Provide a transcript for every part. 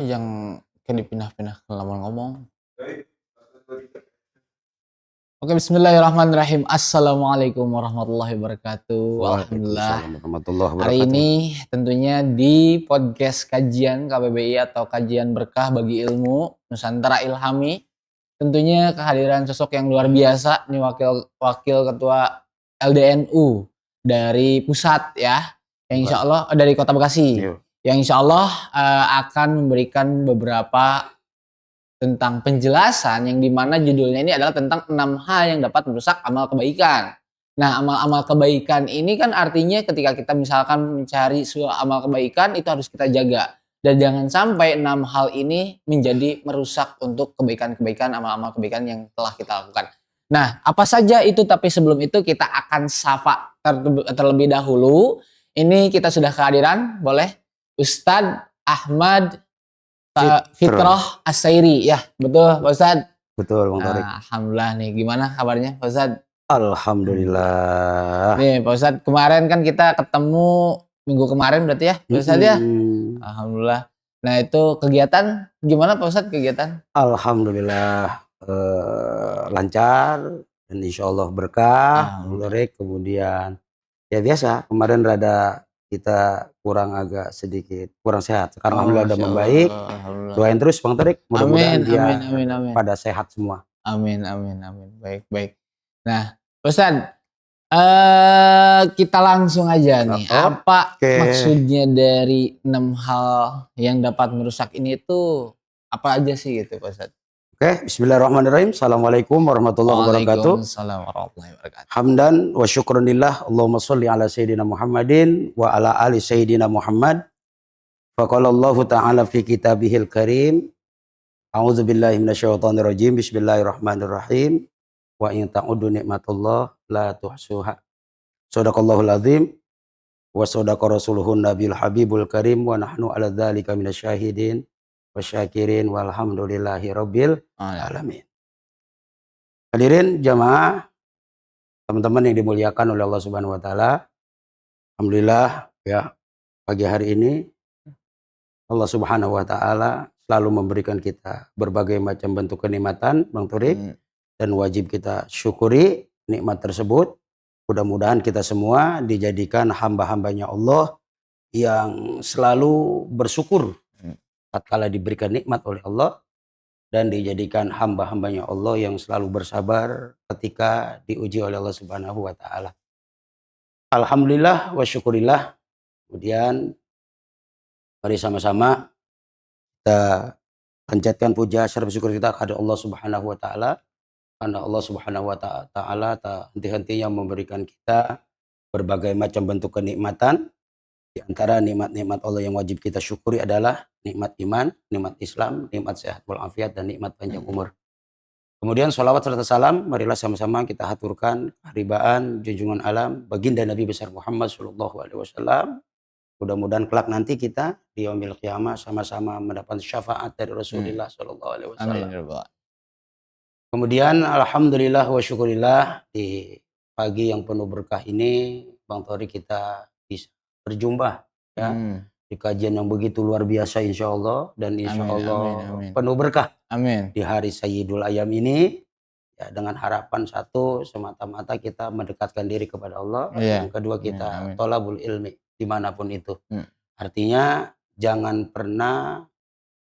Yang kayak dipindah-pindah lama ngomong. Oke, bismillahirrahmanirrahim. Assalamualaikum warahmatullahi wabarakatuh. Alhamdulillah. Waalaikumsalam warahmatullahi Hari wabarakatuh. ini tentunya di podcast kajian KBBI atau kajian berkah bagi ilmu Nusantara Ilhami. Tentunya kehadiran sosok yang luar biasa nih wakil ketua LDNU dari pusat ya. Yang insya Allah dari Kota Bekasi. Yo. Yang insya Allah akan memberikan beberapa tentang penjelasan yang dimana judulnya ini adalah tentang 6 hal yang dapat merusak amal kebaikan. Nah, amal-amal kebaikan ini kan artinya ketika kita misalkan mencari sebuah amal kebaikan itu harus kita jaga. Dan jangan sampai 6 hal ini menjadi merusak untuk kebaikan-kebaikan, amal-amal kebaikan yang telah kita lakukan. Nah, apa saja itu, tapi sebelum itu kita akan sapa terlebih dahulu. Ini kita sudah kehadiran, boleh Ustadz Ahmad Fitrah As-Sairi, ya betul Pak Ustadz? Betul Bang Tarik. Alhamdulillah nih, gimana kabarnya Pak Ustadz? Alhamdulillah. Nih Pak Ustadz, kemarin kan kita ketemu minggu kemarin berarti ya Pak Ustadz ya? Alhamdulillah. Nah itu kegiatan, gimana Pak Ustadz kegiatan? Alhamdulillah lancar dan insya Allah berkah. Bang Tarik. Kemudian ya biasa, kemarin rada kita agak sedikit kurang sehat. Sekarang alhamdulillah udah membaik. Doain terus Bang Tarik, mudah-mudahan amin. pada sehat semua. Amin. Baik. Nah, Ustadz, kita langsung aja nih. Apa maksudnya dari 6 hal yang dapat merusak ini tuh apa aja sih gitu, Pak Ustadz? Oke, bismillahirrahmanirrahim. Assalamualaikum warahmatullahi wabarakatuh. Waalaikumsalam warahmatullahi wabarakatuh. Hamdan wa syukranillah. Allahumma sholli ala sayyidina Muhammadin wa ala ali sayyidina Muhammad. Faqala Allah ta'ala fi kitabihil karim. A'udzu billahi minasyaitonir rajim. Bismillahirrahmanirrahim. Wa in ta'uddu nikmatullah la tuhsuha. Shadaqallahul azim. Wa shadaqa rasuluhun nabiyul habibul karim wa nahnu ala dzalika minasyahidin wasyakirin walhamdulillahi rabbil alamin. Hadirin jamaah, teman-teman yang dimuliakan oleh Allah Subhanahu wa taala. Alhamdulillah ya, pagi hari ini Allah Subhanahu wa taala selalu memberikan kita berbagai macam bentuk kenikmatan, Bang Turik, dan wajib kita syukuri nikmat tersebut. Mudah-mudahan kita semua dijadikan hamba-hambanya Allah yang selalu bersyukur tatkala diberikan nikmat oleh Allah, dan dijadikan hamba-hambanya Allah yang selalu bersabar ketika diuji oleh Allah Subhanahu wa taala. Alhamdulillah wa syukurillah. Kemudian mari sama-sama kita panjatkan puja serta syukur kita kepada Allah Subhanahu wa taala, karena Allah Subhanahu wa taala tak henti-hentinya memberikan kita berbagai macam bentuk kenikmatan. Di antara nikmat-nikmat Allah yang wajib kita syukuri adalah nikmat iman, nikmat Islam, nikmat sehat walafiat, dan nikmat panjang umur. Kemudian sholawat serta salam, marilah sama-sama kita haturkan keharibaan junjungan alam baginda Nabi besar Muhammad SAW. Mudah-mudahan kelak nanti kita di yaumil qiyamah sama-sama mendapat syafaat dari Rasulullah SAW. Kemudian alhamdulillah wa syukurillah, di pagi yang penuh berkah ini Bang Tori kita bisa berjumpa ya di kajian yang begitu luar biasa insya Allah, dan insya Allah penuh berkah. Amin. Di hari Sayyidul Ayam ini ya, dengan harapan satu, semata-mata kita mendekatkan diri kepada Allah. Yang kedua, kita tolabul ilmi dimanapun itu. Artinya jangan pernah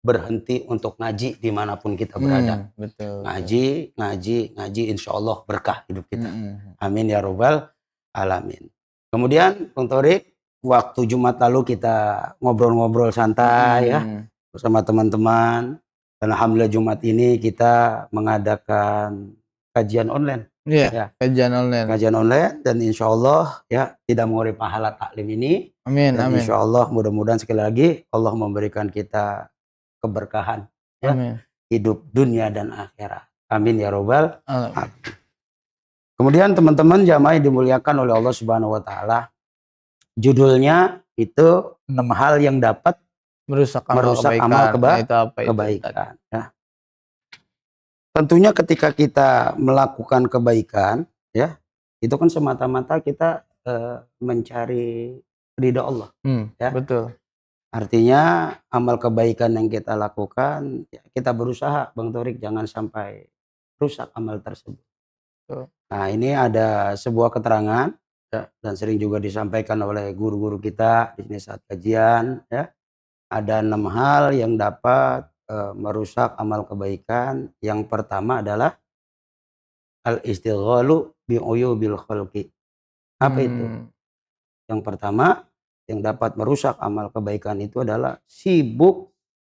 berhenti untuk ngaji dimanapun kita berada. Betul. Ngaji insya Allah berkah hidup kita. Amin ya robbal alamin. Kemudian Bang Torik, waktu Jumat lalu kita ngobrol-ngobrol santai ya bersama teman-teman, dan alhamdulillah Jumat ini kita mengadakan kajian online. Ya, kajian online, dan insya Allah ya tidak mengurangi pahala taklim ini. Amin. Insya Allah mudah-mudahan sekali lagi Allah memberikan kita keberkahan ya, hidup dunia dan akhirat. Amin ya robbal alamin. Kemudian teman-teman jamaah yang dimuliakan oleh Allah Subhanahu wa taala, judulnya itu 6 hal yang dapat merusak amal kebaikan. Ya. Tentunya ketika kita melakukan kebaikan, ya, itu kan semata-mata kita mencari ridha Allah. Ya. Betul. Artinya amal kebaikan yang kita lakukan, ya kita berusaha Bang Torik jangan sampai rusak amal tersebut. Betul. Nah ini ada sebuah keterangan ya, dan sering juga disampaikan oleh guru-guru kita di sini saat kajian ya. Ada 6 hal yang dapat merusak amal kebaikan. Yang pertama adalah al-istighalu bi'uyubil khalqi. Apa itu? Hmm. Yang pertama yang dapat merusak amal kebaikan itu adalah sibuk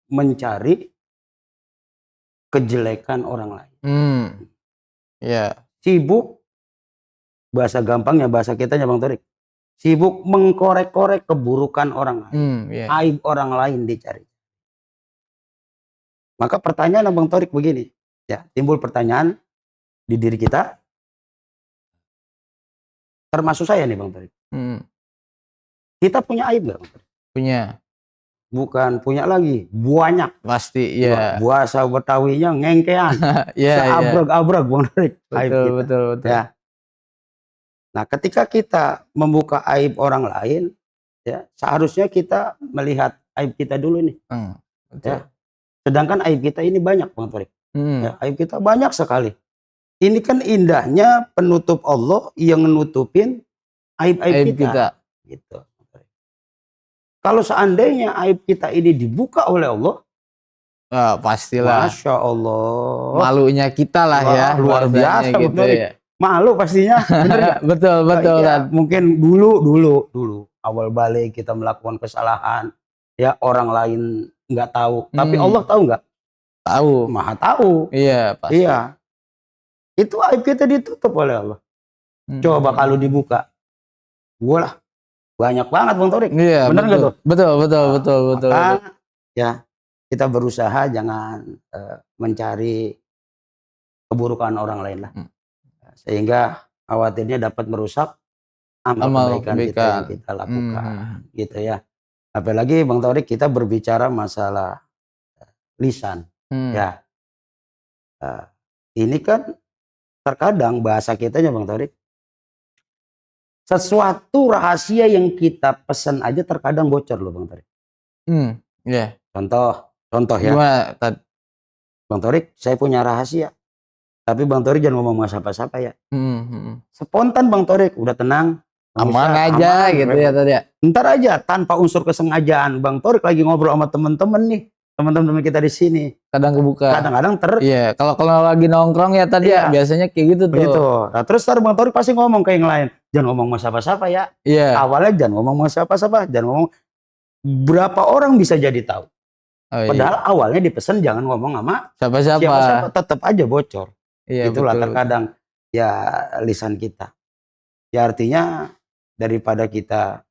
mencari kejelekan orang lain. Ya. Sibuk, bahasa gampangnya, bahasa kitanya Bang Torik, sibuk mengkorek-korek keburukan orang lain. Ya. Aib orang lain dicari. Maka pertanyaan Bang Torik begini, ya timbul pertanyaan di diri kita, termasuk saya nih Bang Torik. Kita punya aib nggak Bang Torik? Punya. Bukan punya lagi, banyak. Pasti, ya. Bahasa Betawinya ngengkean. Seabrag-abrag Bang Torik. Aib kita. Betul. Ya. Nah, ketika kita membuka aib orang lain, ya seharusnya kita melihat aib kita dulu nih. Ya. Sedangkan aib kita ini banyak Bang Torik. Ya, aib kita banyak sekali. Ini kan indahnya penutup Allah yang nutupin aib-aib kita. Gitu. Kalau seandainya aib kita ini dibuka oleh Allah, pastilah. Masya Allah. Malunya kita lah. Wah, ya. Luar biasa gitu ya. Malu pastinya. Bener betul. Ya, mungkin dulu awal balik kita melakukan kesalahan, ya orang lain nggak tahu, tapi Allah tahu nggak? Tahu. Maha tahu. Iya, pasti. Iya. Itu aib kita ditutup oleh Allah. Coba kalau dibuka, lah banyak banget Bang Torik. Iya, bener nggak tuh? Betul. Maka, ya kita berusaha jangan mencari keburukan orang lain lah. Sehingga khawatirnya dapat merusak amal kebaikan kita yang kita lakukan. Gitu ya. Apalagi Bang Torik kita berbicara masalah lisan. Ya. Ini kan terkadang bahasa kitanya Bang Torik, sesuatu rahasia yang kita pesan aja terkadang bocor loh Bang Torik. Yeah. Contoh ya. Bang Torik, saya punya rahasia. Tapi Bang Torik jangan ngomong sama siapa-siapa ya. Spontan Bang Torik, udah tenang. Aman aja gitu ya tadi ya. Ntar aja tanpa unsur kesengajaan Bang Torik lagi ngobrol sama temen-temen nih. Teman-teman kita di sini. Kadang kebuka. Kadang-kadang Iya, kalau lagi nongkrong ya tadi ya biasanya kayak gitu tuh. Begitu. Nah, terus ntar Bang Torik pasti ngomong ke yang lain. Jangan ngomong sama siapa-siapa ya. Iya. Awalnya jangan ngomong sama siapa-siapa. Jangan ngomong. Berapa orang bisa jadi tahu. Padahal awalnya dipesan jangan ngomong sama siapa-siapa. Tetap aja bocor. Iya, itulah terkadang ya lisan kita. Ya artinya daripada kita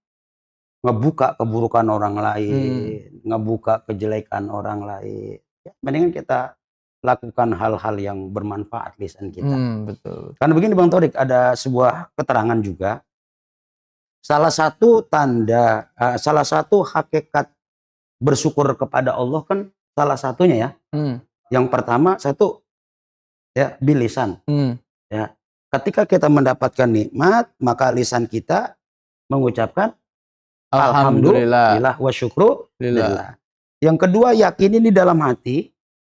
ngebuka keburukan orang lain, ngebuka kejelekan orang lain, ya, mendingan kita lakukan hal-hal yang bermanfaat lisan kita. Betul. Karena begini Bang Torik, ada sebuah keterangan juga. Salah satu tanda, salah satu hakikat bersyukur kepada Allah kan salah satunya ya. Yang pertama satu ya bilisan. Ya, ketika kita mendapatkan nikmat, maka lisan kita mengucapkan alhamdulillah wa syukru lillah. Yang kedua, yakini di dalam hati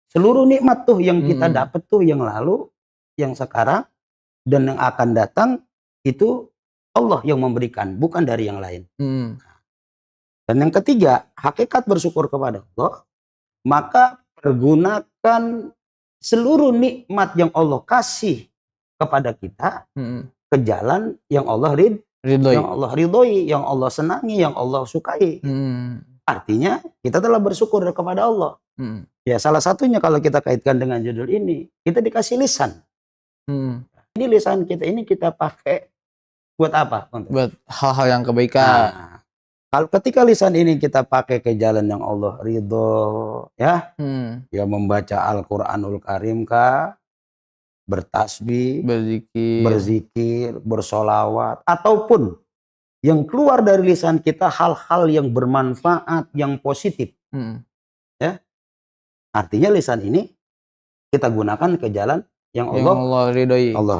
seluruh nikmat tuh yang kita dapat tuh yang lalu, yang sekarang dan yang akan datang itu Allah yang memberikan, bukan dari yang lain. Dan yang ketiga, hakikat bersyukur kepada Allah, maka pergunakan seluruh nikmat yang Allah kasih kepada kita ke jalan yang Allah ridhoi, yang Allah senangi, yang Allah sukai. Artinya kita telah bersyukur kepada Allah. Ya salah satunya kalau kita kaitkan dengan judul ini, kita dikasih lisan. Ini lisan kita ini kita pakai buat apa? Buat hal-hal yang kebaikan. Nah, kalau ketika lisan ini kita pakai ke jalan yang Allah ridho, ya, ya membaca Al-Quranul Karim kah, bertasbih, berzikir, bersolawat, ataupun yang keluar dari lisan kita hal-hal yang bermanfaat, yang positif, ya, artinya lisan ini kita gunakan ke jalan yang Allah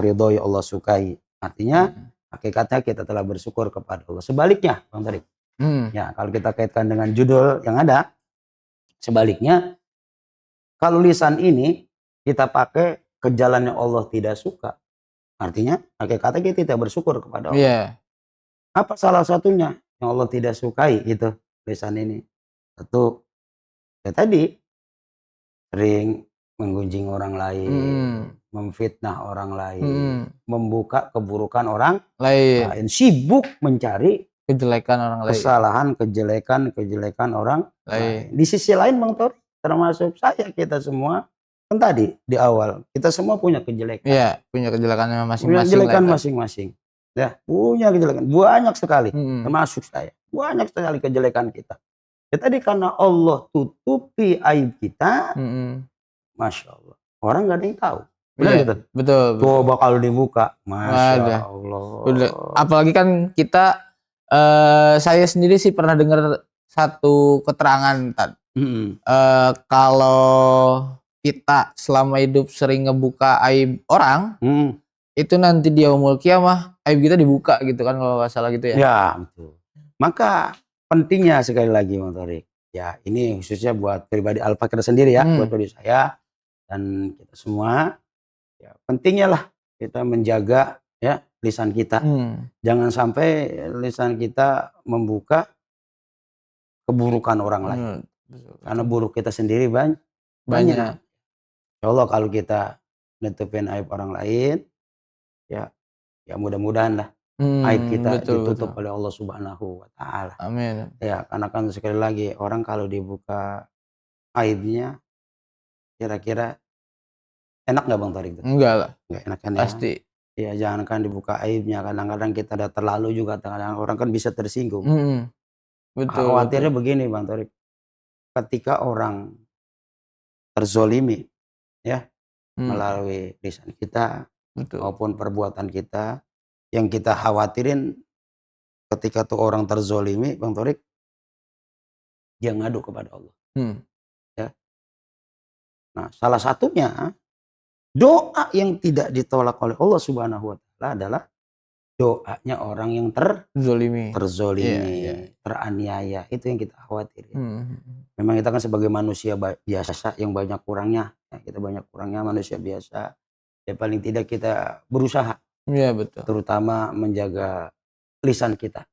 ridhoi, Allah sukai. Artinya hakikatnya kita telah bersyukur kepada Allah. Sebaliknya, Bang Torik, Ya, kalau kita kaitkan dengan judul yang ada, sebaliknya, kalau lisan ini kita pakai ke jalan yang Allah tidak suka, artinya hakikatnya kita tidak bersyukur kepada Allah. Iya. Apa salah satunya yang Allah tidak sukai itu lisan ini? Satu, ya tadi sering menggunjing orang lain, memfitnah orang lain, membuka keburukan orang lain, sibuk mencari Kejelekan orang lain. kesalahan, kejelekan orang lain. Di sisi lain Bang Tor, termasuk saya, kita semua, kan tadi di awal kita semua punya kejelekan. Iya, punya kejelekannya masing-masing. Punya kejelekan masing-masing. Ya, punya kejelekan banyak sekali, termasuk saya. Banyak sekali kejelekan kita. Ya tadi karena Allah tutupi aib kita, Masya Allah. Orang nggak ada yang tahu. Benar gitu? Betul. Coba kalau dibuka, Masya Allah. Apalagi kan kita, saya sendiri sih pernah dengar satu keterangan, kalau kita selama hidup sering ngebuka aib orang, itu nanti di yaumul qiyamah aib kita dibuka gitu kan, kalau nggak salah gitu ya. Ya, betul. Maka pentingnya sekali lagi Bang Torik, ya ini khususnya buat pribadi Al-Fakir sendiri ya, buat pribadi saya dan kita semua, ya pentingnya lah kita menjaga ya lisan kita. Jangan sampai lisan kita membuka keburukan orang lain. Karena buruk kita sendiri banyak. Ya Allah, kalau kita nutupin aib orang lain, ya mudah-mudahan lah aib kita ditutup oleh Allah Subhanahu wa Ta'ala. Amin. Ya, karena kan sekali lagi orang kalau dibuka aibnya, kira-kira enak nggak Bang Torik? Enggak lah. Nggak enak kan ya? Pasti. Ya, jangankan dibuka aibnya, kadang-kadang kita udah terlalu juga, kadang-kadang orang kan bisa tersinggung. Betul. Khawatirnya begini Bang Torik, ketika orang terzolimi ya melalui lisan kita maupun perbuatan kita, yang kita khawatirin ketika tuh orang terzolimi Bang Torik, dia ngadu kepada Allah. Ya. Nah, salah satunya doa yang tidak ditolak oleh Allah Subhanahu wa Ta'ala adalah doanya orang yang terzolimi, teraniaya. Itu yang kita khawatirin. Memang kita kan sebagai manusia biasa yang banyak kurangnya, ya, kita banyak kurangnya manusia biasa. Ya paling tidak kita berusaha. Iya, betul. Terutama menjaga lisan kita.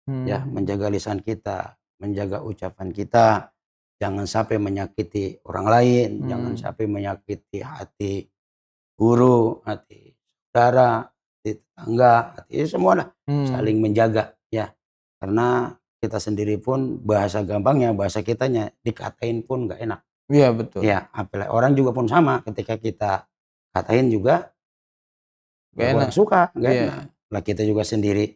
Ya, menjaga lisan kita, menjaga ucapan kita. Jangan sampai menyakiti orang lain, jangan sampai menyakiti hati guru, hati saudara, hati tetangga, hati semua lah. Saling menjaga ya. Karena kita sendiri pun bahasa gampangnya, bahasa kitanya dikatain pun nggak enak. Iya, betul. Ya, apalagi orang juga pun sama, ketika kita katain juga nggak enak, suka, nggak enak. Lah kita juga sendiri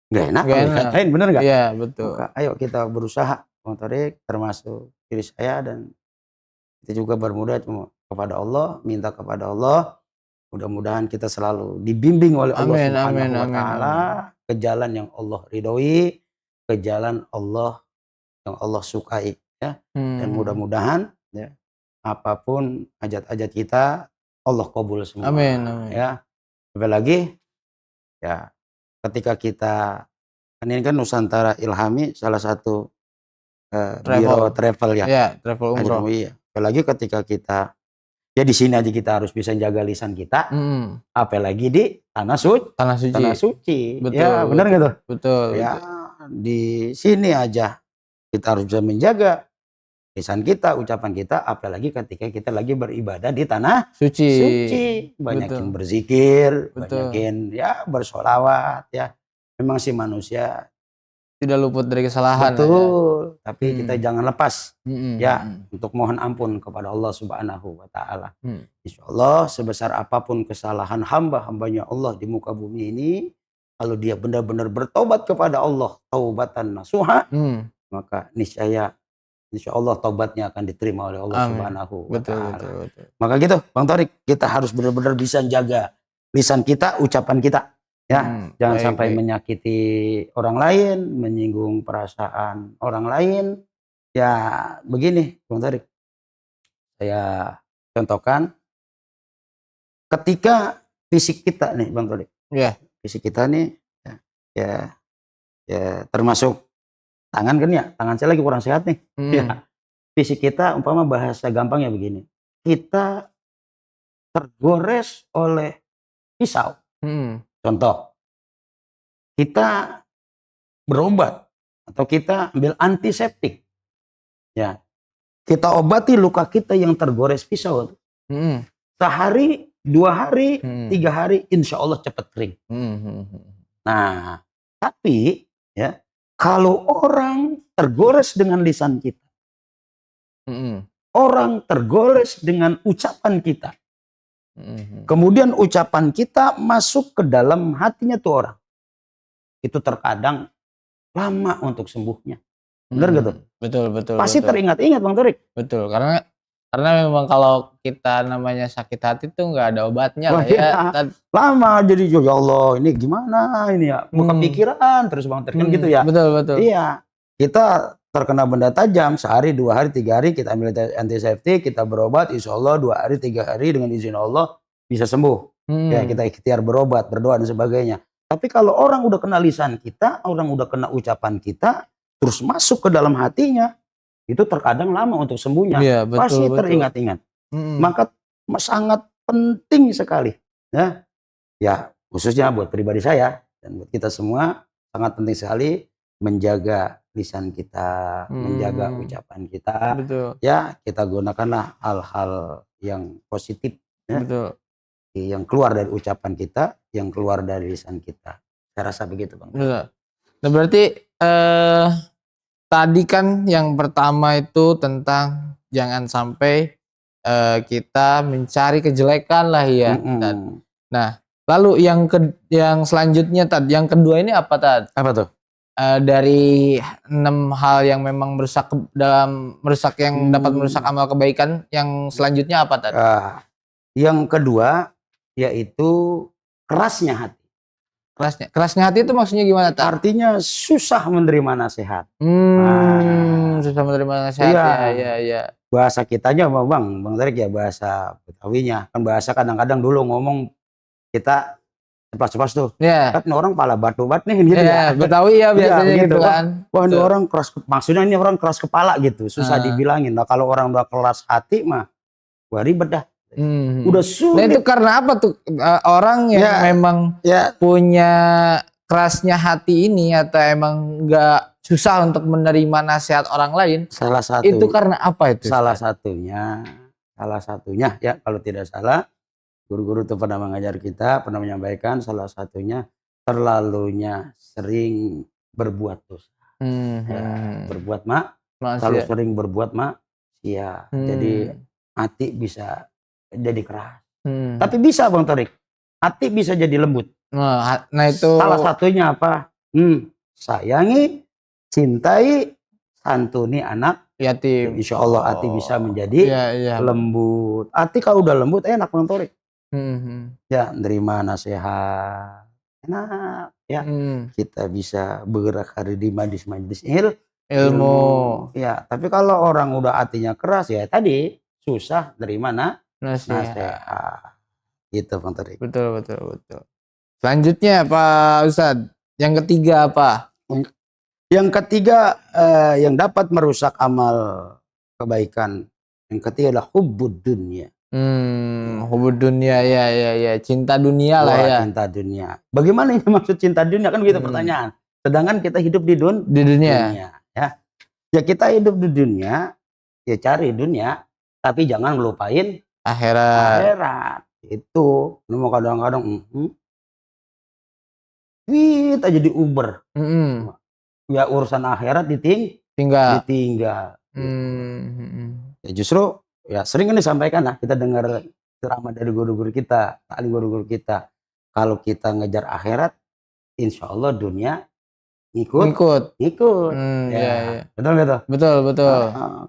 nggak enak kalau dikatain, bener nggak? Iya, betul. Maka ayo kita berusaha, Bang Torik, termasuk diri saya, dan kita juga bermudah kepada Allah, minta kepada Allah, mudah-mudahan kita selalu dibimbing oleh Allah Subhanahu wa Ta'ala ke jalan yang Allah ridhoi, ke jalan Allah yang Allah sukai ya. Dan mudah-mudahan ya, apapun hajat-hajat kita Allah kabul semua. Ya. Apalagi ya ketika kita, ini kan Nusantara Ilhami salah satu biro travel ya. Iya, travel umroh. Apalagi ketika kita ya di sini aja kita harus bisa jaga lisan kita, apalagi di tanah suci. Betul, ya benar gitu. Betul. Ya di sini aja kita harus bisa menjaga lisan kita, ucapan kita, apalagi ketika kita lagi beribadah di tanah suci. Banyakin berzikir, banyakin ya bersolawat ya. Memang sih manusia tidak luput dari kesalahan. Betul. Ya. Tapi kita jangan lepas ya untuk mohon ampun kepada Allah Subhanahu wa Ta'ala. Insya Allah sebesar apapun kesalahan hamba-hambanya Allah di muka bumi ini, kalau dia benar-benar bertobat kepada Allah taubatan nasuha, maka niscaya insya Allah taubatnya akan diterima oleh Allah Subhanahu wa Ta'ala. Maka gitu Bang Torik, kita harus benar-benar bisa jaga lisan kita, ucapan kita. Ya, jangan sampai menyakiti orang lain, menyinggung perasaan orang lain. Ya, begini, Bang Torik. Saya contohkan, ketika fisik kita nih, Bang Torik. Ya. Fisik kita nih, ya termasuk tangan kan ya, tangan saya lagi kurang sehat nih. Ya, Hmm. fisik kita umpama bahasa gampangnya begini. Kita tergores oleh pisau. Hmm. Contoh, kita berobat atau kita ambil antiseptik. Ya, kita obati luka kita yang tergores pisau. Hmm. Sehari, 2 hari, Hmm. 3 hari, insya Allah cepat kering. Hmm. Nah, tapi ya kalau orang tergores dengan lisan kita, Hmm. orang tergores dengan ucapan kita, Hmm. kemudian ucapan kita masuk ke dalam hatinya tuh orang, itu terkadang lama untuk sembuhnya. Benar gak tuh? Betul, betul, Pasti betul. teringat-ingat Bang Torik. Betul, karena memang kalau kita namanya sakit hati tuh nggak ada obatnya Wah, lah ya. iya. Lama jadi ya Allah ini gimana ini ya, bukan Hmm. pikiran terus Bang Torik kan gitu ya. Betul, betul. Iya, kita terkena benda tajam sehari, 2 hari, 3 hari kita ambil antiseptik, kita berobat, insya Allah 2 hari, 3 hari dengan izin Allah bisa sembuh. Ya kita ikhtiar berobat, berdoa dan sebagainya. Tapi kalau orang udah kena lisan kita, orang udah kena ucapan kita, terus masuk ke dalam hatinya, itu terkadang lama untuk sembuhnya. Iya, betul, Pasti betul. teringat-ingat. Maka sangat penting sekali. Ya, khususnya buat pribadi saya dan buat kita semua sangat penting sekali menjaga lisan kita, menjaga ucapan kita. Betul. Ya, kita gunakanlah hal-hal yang positif, ya, Betul. yang keluar dari ucapan kita, yang keluar dari lisan kita. Saya rasa begitu, Bang. Betul. Nah, berarti tadi kan yang pertama itu tentang jangan sampai kita mencari kejelekan lah ya. Nah, lalu yang selanjutnya yang kedua ini apa Tad? Apa tuh? Dari 6 hal yang memang dapat merusak amal kebaikan, yang selanjutnya apa Tad? Yang kedua yaitu kerasnya hati. Kerasnya hati itu maksudnya gimana Tad? Artinya susah menerima nasihat. Susah menerima nasihat. Ya. Bahasa kitanya Bang Tarik ya, bahasa Betawinya. Kan bahasa kadang-kadang dulu ngomong kita ceplas-ceplas tuh. Ya. Kan orang pala batu bat nih gitu ya. Betawi ya biasanya gitu kan. Wah, ini orang keras, maksudnya ini orang keras kepala gitu, susah dibilangin. Nah, kalau orang udah keras hati mah wah ribet dah. Udah sulit. Nah, itu karena apa tuh orang yang memang punya kerasnya hati ini atau emang nggak susah untuk menerima nasihat orang lain? Salah satu. Itu karena apa itu? Salah satunya ya kalau tidak salah guru-guru itu pernah mengajar kita, pernah menyampaikan salah satunya terlalunya sering berbuat dosa. Berbuat terlalu sering berbuat maksiat. Jadi hati bisa jadi keras. Tapi bisa Bang Torik, hati bisa jadi lembut. Nah itu salah satunya apa? Sayangi, cintai, santuni anak yatim. Insya Allah hati bisa menjadi lembut. Hati kalau udah lembut enak Bang Torik. Ya, nerima nasihat enak ya. Kita bisa bergerak hari di majlis ilmu. Ya, tapi kalau orang udah hatinya keras ya tadi susah nerima nasihat. Gitu Bang Torik. Betul. Selanjutnya Pak Ustadz, yang ketiga apa? Yang ketiga yang dapat merusak amal kebaikan. Yang ketiga adalah hubbud dunya. Hubbud dunia ya, cinta dunia lah ya. Cinta dunia. Bagaimana ini maksud cinta dunia kan begitu pertanyaan. Sedangkan kita hidup di dunia. Ya kita hidup di dunia, ya cari dunia, tapi jangan melupain akhirat. Itu mau kadang-kadang duit aja di Uber. Ya urusan akhirat ditinggal. Ya justru ya sering kan disampaikan lah, kita dengar ceramah dari guru-guru kita, taklim guru-guru kita. Kalau kita ngejar akhirat, insya Allah dunia ngikut. Betul gitu. Betul.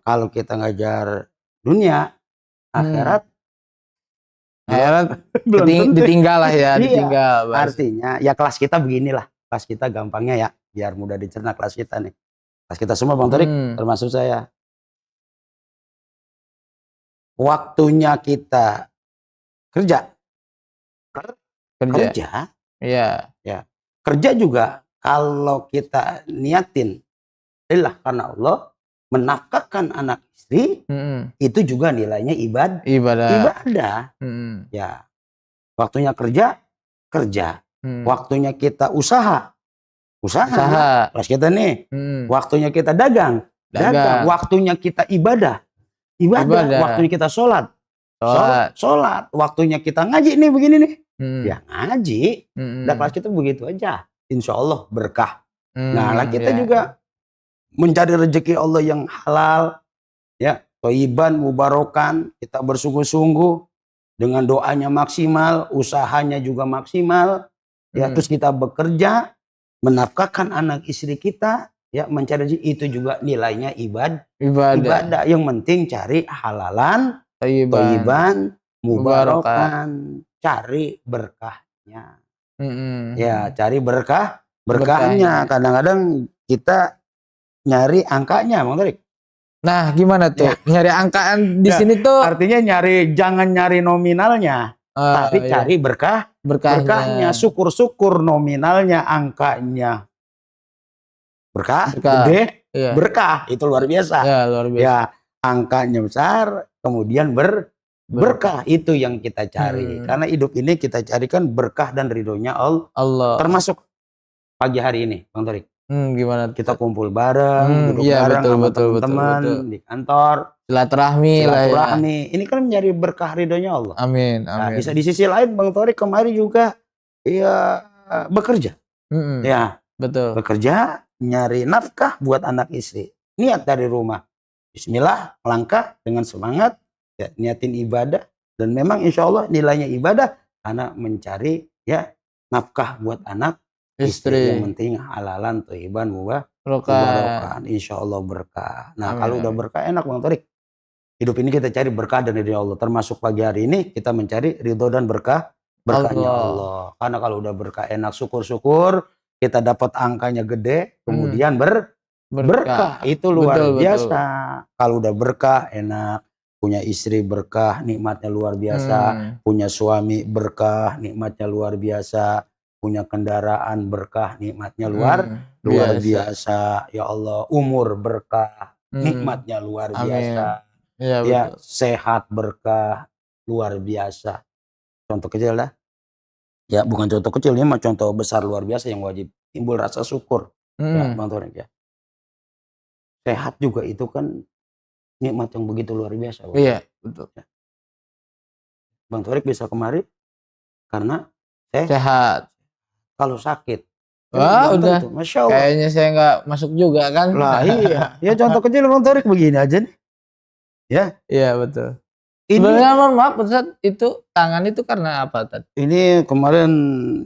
Kalau kita ngejar dunia, akhirat belum ditinggal lah ya. Ditinggal. Artinya ya kelas kita beginilah, kelas kita gampangnya ya, biar mudah dicerna kelas kita nih. Kelas kita semua Bang Torik, termasuk saya. Waktunya kita kerja. Ya. Kerja juga kalau kita niatin Lillah, karena Allah menafkahkan anak istri itu juga nilainya Ibadah. ibadah. Ya, waktunya kerja, waktunya kita usaha. Pas kita nih, waktunya kita dagang. Waktunya kita ibadah. Waktunya kita sholat. Waktunya kita ngaji nih begini nih. Ya ngaji. Dan kelas kita begitu aja. Insya Allah berkah. Nah, kita juga mencari rezeki Allah yang halal, ya, thayyiban, mubarokan. Kita bersungguh-sungguh dengan doanya maksimal, usahanya juga maksimal. Ya, terus kita bekerja, menafkahkan anak istri kita, ya, mencari rezeki, itu juga nilainya ibadah. Yang penting cari halalan, thayyiban, mubarokan, cari berkahnya. Ya, cari berkahnya. Kadang-kadang kita nyari angkanya, Bang Tarik. Nah, gimana tuh? Nyari angkaan di sini tuh? Artinya jangan nyari nominalnya, tapi cari berkahnya. Syukur-syukur nominalnya, angkanya berkah, gede, berkah, itu luar biasa. Ya, luar biasa. Ya, angkanya besar, kemudian berkah, itu yang kita cari. Karena hidup ini kita carikan berkah dan ridhonya Allah. Termasuk pagi hari ini, Bang Tarik. Gimana? Kita kumpul bareng, duduk bareng sama teman-teman di kantor. Silaturahmi. Ini kan menjadi berkah ridhonya Allah. Amin. Nah, bisa di sisi lain, Bang Tarik kemarin juga ya bekerja. Ya, betul. Bekerja, nyari nafkah buat anak istri. Niat dari rumah. Bismillah, melangkah dengan semangat, ya, niatin ibadah, dan memang insya Allah nilainya ibadah karena mencari, ya, nafkah buat anak istri. Yang penting halalan, thayyiban, mubarokan, insya Allah berkah. Nah, kalau udah berkah enak, Bang Tarik. Hidup ini kita cari berkah dan ridho Allah. Termasuk pagi hari ini kita mencari ridho dan berkahnya Allah. Karena kalau udah berkah enak, syukur-syukur kita dapat angkanya gede, kemudian berkah. Itu luar biasa. Kalau udah berkah enak, punya istri berkah, nikmatnya luar biasa. Punya suami berkah, nikmatnya luar biasa. Punya kendaraan berkah, nikmatnya luar biasa. Ya Allah, umur berkah, nikmatnya luar biasa. Ya, sehat berkah, luar biasa. Contoh kecil dah. Ya, bukan contoh kecil, ini mah contoh besar luar biasa yang wajib timbul rasa syukur. Ya, Bang Tarik, ya. Sehat juga itu kan nikmat yang begitu luar biasa. Iya, betul. Ya. Bang Tarik bisa kemari karena sehat. Kalau sakit, wah, udah. Masya Allah. Kayaknya saya nggak masuk juga kan? Lah iya. Ya contoh kecil, Bang Tarik begini aja nih. Ya. Iya, betul. Sebenarnya mohon maaf, Ustaz, itu tangan itu karena apa, Tad? Ini kemarin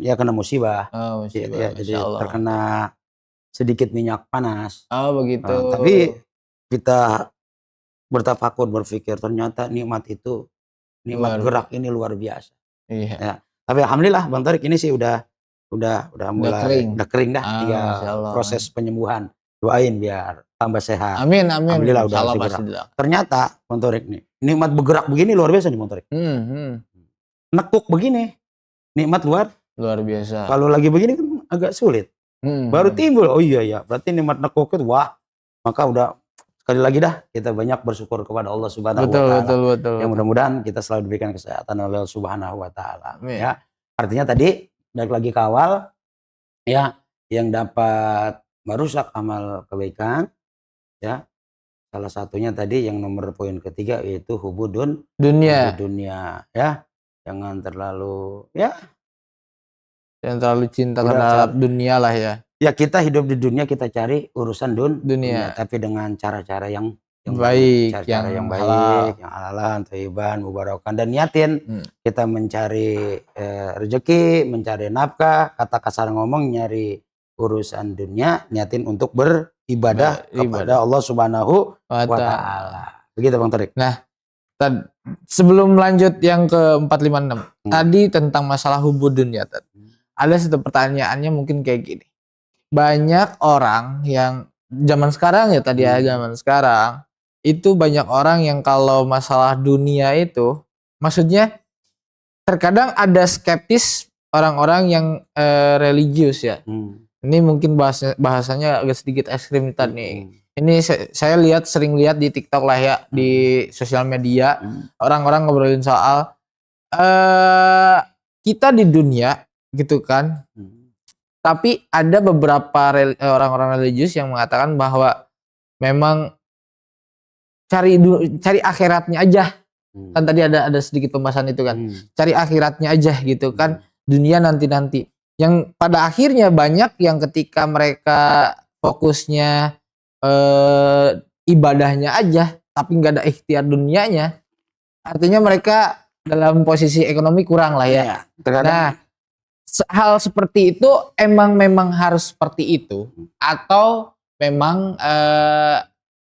ya kena musibah. Musibah. Ya, jadi terkena sedikit minyak panas. Begitu. Tapi kita bertafakur, berpikir ternyata nikmat itu, nikmat gerak ini luar biasa. Iya. Ya. Tapi alhamdulillah, Bang Tarik ini sih udah mulai kering dah. Proses penyembuhan. Doain biar tambah sehat. Amin. Alhamdulillah udah segera. Ternyata Bang Tarik nih, nikmat bergerak begini luar biasa nih, Bang Tarik. Nekuk begini, nikmat luar biasa. Kalau lagi begini kan agak sulit. Baru timbul, oh iya, berarti nikmat nekuk itu, wah, maka udah sekali lagi dah kita banyak bersyukur kepada Allah Subhanahu wa Ta'ala. Betul. Yang mudah-mudahan kita selalu diberikan kesehatan oleh Allah Subhanahu wa Ta'ala. Ya, artinya tadi balik lagi ke awal, ya, yang dapat merusak amal kebaikan, ya, salah satunya tadi yang nomor poin ketiga yaitu hubudun dunia, ya, jangan terlalu, ya, jangan terlalu cinta terhadap dunia lah ya. Ya, kita hidup di dunia, kita cari urusan dunia, tapi dengan cara-cara yang baik, cara yang baik, yang halalan, thayyiban, mubarakan, dan niatin kita mencari rezeki, mencari nafkah, kata kasar ngomong nyari urusan dunia, niatin untuk beribadah kepada Allah Subhanahu wa Ta'ala. Begitu, Bang Tarik. Nah, sebelum lanjut yang ke 456, tadi tentang masalah hubud dunia, ada satu pertanyaannya mungkin kayak gini. Banyak orang yang zaman sekarang ya tadi ya, zaman sekarang itu banyak orang yang kalau masalah dunia itu, maksudnya terkadang ada skeptis orang-orang yang religius ya. Ini mungkin bahasanya agak sedikit ekstrim nih. Ini saya sering lihat di TikTok lah ya, di sosial media, orang-orang ngobrolin soal kita di dunia gitu kan. Tapi ada beberapa orang-orang religius yang mengatakan bahwa memang cari akhiratnya aja. Kan tadi ada sedikit pembahasan itu kan. Cari akhiratnya aja gitu kan. Dunia nanti-nanti. Yang pada akhirnya banyak yang ketika mereka fokusnya ibadahnya aja, tapi nggak ada ikhtiar dunianya. Artinya mereka dalam posisi ekonomi kurang lah ya. Nah, hal seperti itu memang harus seperti itu, atau memang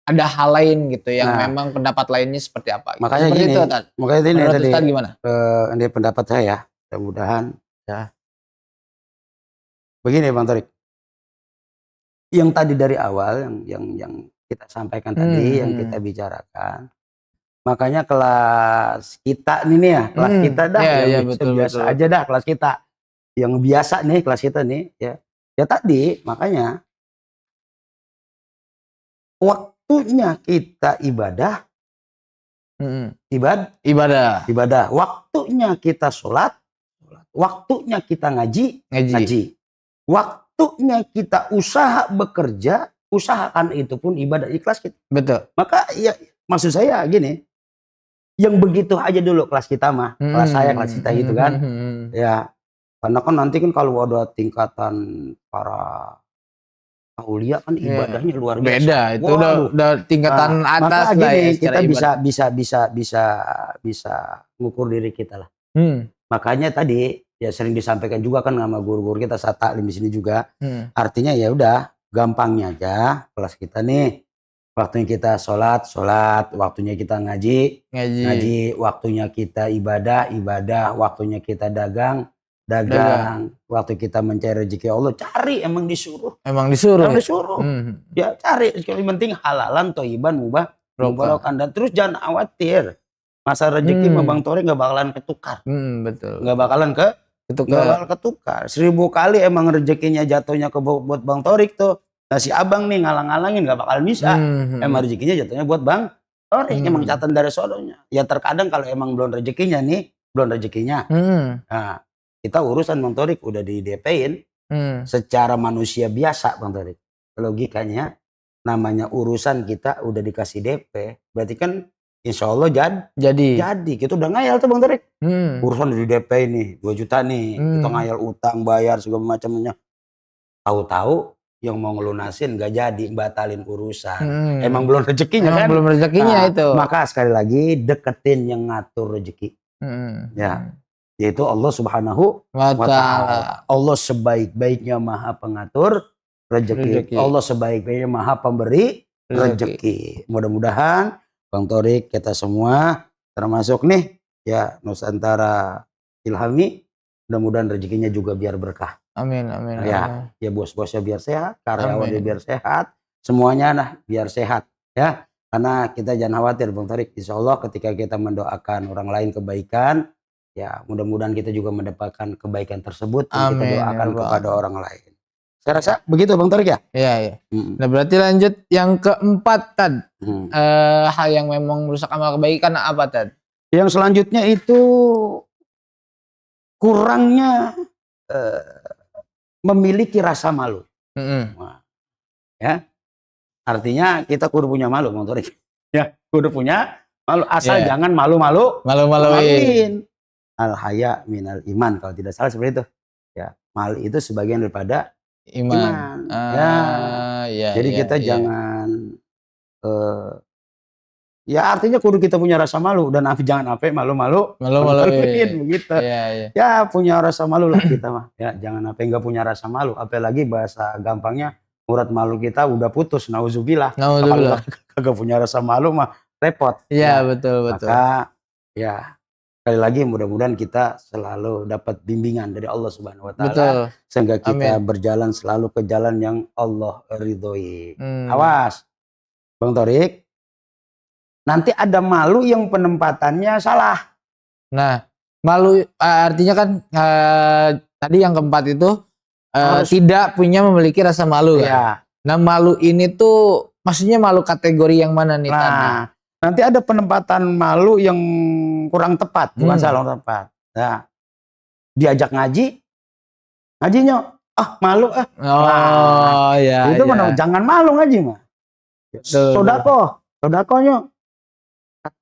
ada hal lain gitu yang memang pendapat lainnya seperti apa? Makanya seperti gini, itu, makanya ini tadi gimana? Ini pendapat saya, mudah-mudahan ya. Begini Bang Torik, yang tadi dari awal yang kita sampaikan tadi, yang kita bicarakan, makanya kelas kita ini ya, kelas kita dah yang biasa aja dah, kelas kita yang biasa nih, kelas kita nih ya tadi, makanya waktunya kita ibadah, ibadah, waktunya kita sholat, waktunya kita ngaji, waktunya kita usaha bekerja, usahakan itu pun ibadah, ikhlas kita. Betul. Maka ya maksud saya gini, yang begitu aja dulu kelas kita mah, kelas saya, kelas kita gitu kan. Ya, karena kan nanti kan kalau ada tingkatan para aulia kan ibadahnya luar biasa. Beda, itu udah tingkatan atas lah ya. Kita bisa mengukur diri kita lah. Makanya tadi ya sering disampaikan juga kan sama guru-guru kita saat taklim di sini juga. Artinya ya udah gampangnya aja kelas kita nih. Waktunya kita sholat, waktunya kita ngaji, waktunya kita ibadah, waktunya kita dagang, waktu kita mencari rezeki Allah, cari, emang disuruh. Ya cari, yang penting halalan, thayyiban, mubarakan, dan terus jangan khawatir. Masa rezeki sama Bang Torik nggak bakalan ketukar. Betul. Nggak bakalan ketukar. 1000 kali emang rezekinya jatuhnya ke buat Bang Torik tuh. Nah si abang nih ngalang-ngalangin nggak bakalan bisa. Emang rezekinya jatuhnya buat Bang Torik. Emang catatan dari sodonya. Ya terkadang kalau emang belum rezekinya. Nah, kita urusan Bang Torik udah di DP-in secara manusia biasa Bang Torik. Logikanya namanya urusan kita udah dikasih DP, berarti kan insya Allah jadi. Kita udah ngayal tuh Bang Torik. Urusan di DP nih 2 juta nih, kita ngayal utang bayar segala macamnya. Tahu-tahu yang mau ngelunasin gak jadi, batalin urusan. Emang belum rezekinya kan? Belum rezekinya itu. Maka sekali lagi deketin yang ngatur rezeki. Ya. Yaitu Allah Subhanahu wa Ta'ala. Allah sebaik-baiknya Maha Pengatur rezeki. Allah sebaik-baiknya Maha Pemberi rezeki. Mudah-mudahan Bang Torik, kita semua termasuk nih ya Nusantara Ilhami, mudah-mudahan rezekinya juga biar berkah. Amin. Ya bos-bosnya biar sehat, karyawannya biar sehat, semuanya nah biar sehat ya. Karena kita jangan khawatir Bang Torik, insya Allah ketika kita mendoakan orang lain kebaikan, ya mudah-mudahan kita juga mendapatkan kebaikan tersebut yang kita doakan kepada orang lain. Saya rasa begitu Bang Torik ya? Iya. Nah berarti lanjut yang keempat Tad. Hal yang memang merusak amal kebaikan apa Tad? Yang selanjutnya itu kurangnya memiliki rasa malu. Nah, ya. Artinya kita kudu punya malu Bang Torik. Ya, kudu punya malu, asal jangan malu-maluin. Al-haya minal iman, kalau tidak salah seperti itu. Ya, malu itu sebagian daripada iman. Jadi kita jangan ya artinya kudu kita punya rasa malu, dan jangan malu-maluin begitu. Ya punya rasa malu lah kita mah. Ya jangan nggak punya rasa malu, apalagi bahasa gampangnya urat malu kita udah putus, nauzubillah. Kalau kagak punya rasa malu mah repot. Iya, betul. Maka ya sekali lagi mudah-mudahan kita selalu dapat bimbingan dari Allah Subhanahu wa Ta'ala, sehingga kita berjalan selalu ke jalan yang Allah ridhoi. Awas Bang Torik, nanti ada malu yang penempatannya salah. Nah, Malu artinya kan tadi yang keempat itu tidak memiliki rasa malu kan? Ya. Nah, malu ini tuh maksudnya malu kategori yang mana nih tadi? Nah, nanti ada penempatan malu yang kurang tepat, bukan salah tepat. Nah, diajak ngajinya, malu Oh, Nah, ya, itu ya. jangan malu ngaji mah. Sodakonya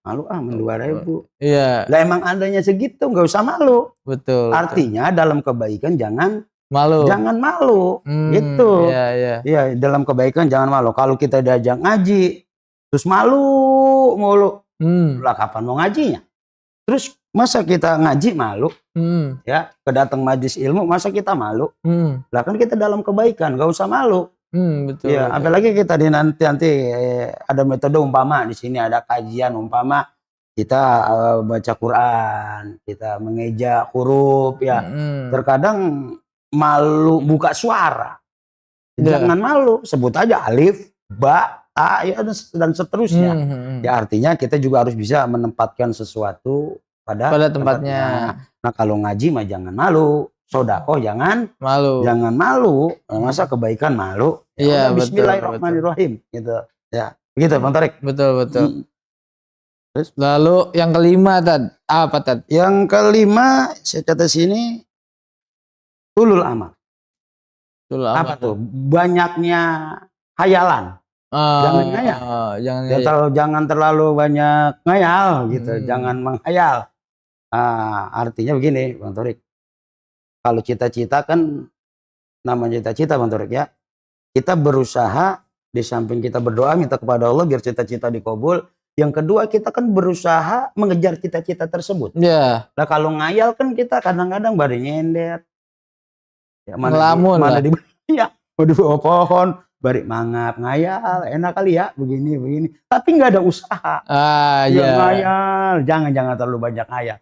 malu men 2.000. Iya, Lah emang adanya segitu, nggak usah malu. betul. Artinya dalam kebaikan jangan malu. gitu. Iya, iya. Iya, dalam kebaikan jangan malu. Kalau kita diajak ngaji terus malu mulu, lah kapan mau ngajinya? Terus masa kita ngaji malu? Ya, kedatang majlis ilmu masa kita malu? Lah kan kita dalam kebaikan, nggak usah malu. Betul. Ya, apalagi kita nanti ada metode umpama di sini ada kajian umpama kita baca Quran, kita mengeja huruf ya. Terkadang malu buka suara. Jangan malu, sebut aja alif, ba, ta ya, dan seterusnya. Ya artinya kita juga harus bisa menempatkan sesuatu pada tempatnya. Nah, kalau ngaji mah jangan malu. Sedekah jangan malu. Masa kebaikan malu? Iya, bismillahirrahmanirrahim gitu. Ya, begitu Bang Tarik. Betul. Terus lalu yang kelima apa Tad? Yang kelima saya catat sini ulul amal. Apa tuh? Banyaknya hayalan. Jangan ngayal. Jangan terlalu banyak ngayal gitu. Jangan menghayal. Artinya begini Bang Tarik. Kalau cita-cita kan namanya cita-cita Bang Tarik ya. Kita berusaha di samping kita berdoa minta kepada Allah biar cita-cita dikabul. Yang kedua kita kan berusaha mengejar cita-cita tersebut. Iya. Nah kalau ngayal kan kita kadang-kadang baru nyender. Ya, mana di bawah pohon, bari mangap ngayal, enak kali ya begini. Tapi nggak ada usaha. Ngayal, jangan terlalu banyak ngayal.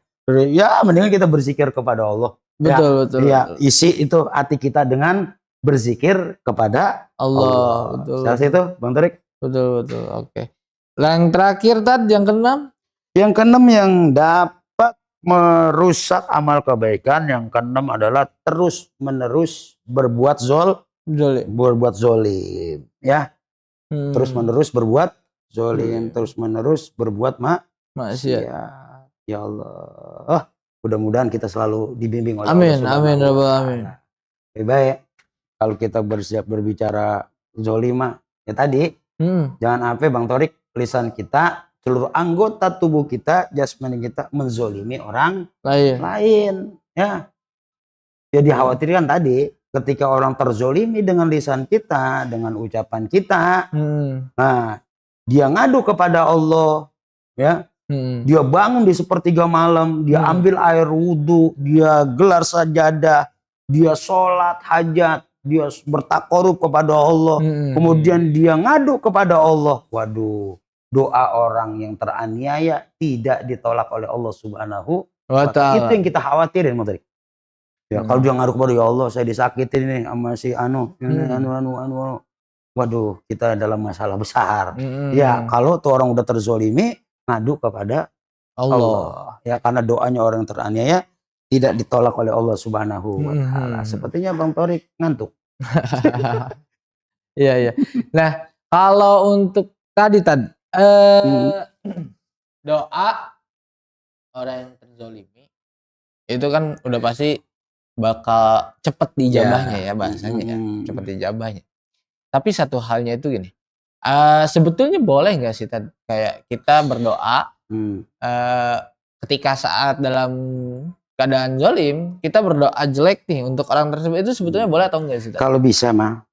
Ya mendingan kita berzikir kepada Allah. Betul. Ya, isi itu hati kita dengan berzikir kepada Allah. Betul. Setelah itu, Bang Tarik. Betul. Oke. Yang terakhir yang keenam? Yang keenam yang dapat merusak amal kebaikan, yang keenam adalah terus-menerus berbuat zolim, ya. Terus-menerus berbuat zolim, terus-menerus berbuat maksiat. Ya Allah. Mudah-mudahan kita selalu dibimbing oleh Allah. Amin. Lebih baik kalau kita bersiap berbicara zolima ya tadi jangan sampai Bang Tarik lisan kita seluruh anggota tubuh kita jasmani kita menzolimi orang lain ya. Jadi khawatirkan tadi ketika orang terzolimi dengan lisan kita dengan ucapan kita nah dia ngadu kepada Allah ya. Dia bangun di sepertiga malam, dia ambil air wudhu, dia gelar sajadah, dia sholat hajat, dia bertakarub kepada Allah, kemudian dia ngadu kepada Allah. Waduh, doa orang yang teraniaya tidak ditolak oleh Allah Subhanahu wa Ta'ala. Itu yang kita khawatirin, Mas Tarik. Ya, kalau dia ngadu kepada ya Allah, saya disakitin nih sama si anu. Waduh, kita dalam masalah besar. Ya, kalau tuh orang udah terzolimi, ngadu kepada Allah. Ya, karena doanya orang yang teraniaya tidak ditolak oleh Allah Subhanahu wa Ta'ala. Sepertinya Bang Tarik ngantuk. Iya. Nah, kalau untuk doa orang yang terzolimi itu kan udah pasti bakal cepet dijabahnya ya bahasanya ya, cepet dijabahnya. Tapi satu halnya itu gini. Sebetulnya boleh nggak sih kayak kita berdoa ketika saat dalam keadaan zolim kita berdoa jelek nih untuk orang tersebut itu sebetulnya boleh atau enggak sih? Kalau bisa Bang